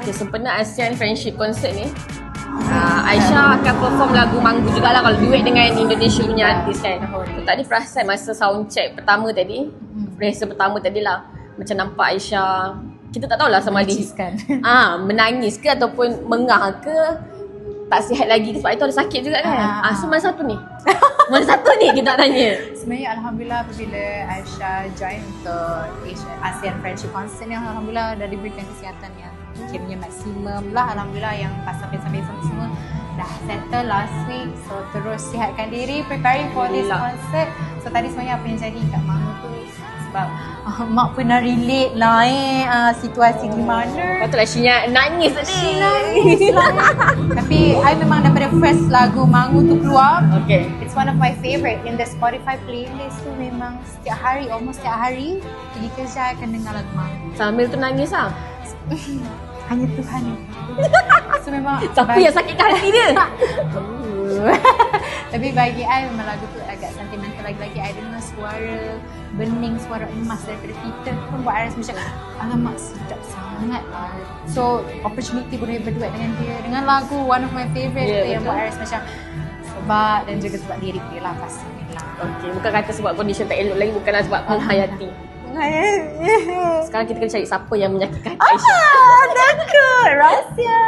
Okay, sempena ASEAN Friendship Concert ni, Aisyah akan perform lagu Manggu jugalah kalau duet dengan Indonesia punya artis kan. So, tadi perasan masa sound check pertama tadi, rehearsal pertama tadi lah, macam nampak Aisyah, kita tak tahulah sama ada menangis ke ataupun mengah ke, tak sihat lagi ke sebab itu ada sakit juga kan. So mana satu ni? Mana satu ni kita nak tanya. Sebenarnya Alhamdulillah apabila Aisyah join untuk ASEAN Friendship Concert ni, Alhamdulillah dah diberikan kesihatan yang kiranya maksimum lah. Alhamdulillah yang sampai semua dah settle last week. So terus sihatkan diri, preparing for this concert. So tadi sebenarnya apa yang jadi kat Mama tu sebab Mak pernah relate lah situasi di mana. Patutlah Syinya nangis tadi. Nangis lah. Tapi I memang daripada first lagu Mangu tu keluar, Okay. it's one of my favorite in the Spotify playlist tu. Memang setiap hari, almost setiap hari pergi kerja I akan dengar lagu Mangu. Sambil tu nangis lah. Hanya Tuhan yang tahu. So memang Siapa yang sakitkan hati dia? Tapi bagi I memang lagu tu agak sentimental. Lagi-lagi I dengar suara bening, suara emas daripada Peter pun buat I rasa macam alamak sedap sangat lah. So opportunity boleh berduet dengan dia dengan lagu one of my favourite tu yang buat I rasa macam sebab dan juga sebab lirik dia lah pastinya. Okay, bukan kata sebab condition tak elok lagi, bukanlah sebab menghayati. Sekarang kita kena cari siapa yang menyakitkan hati Aisyah. Takut rahsia.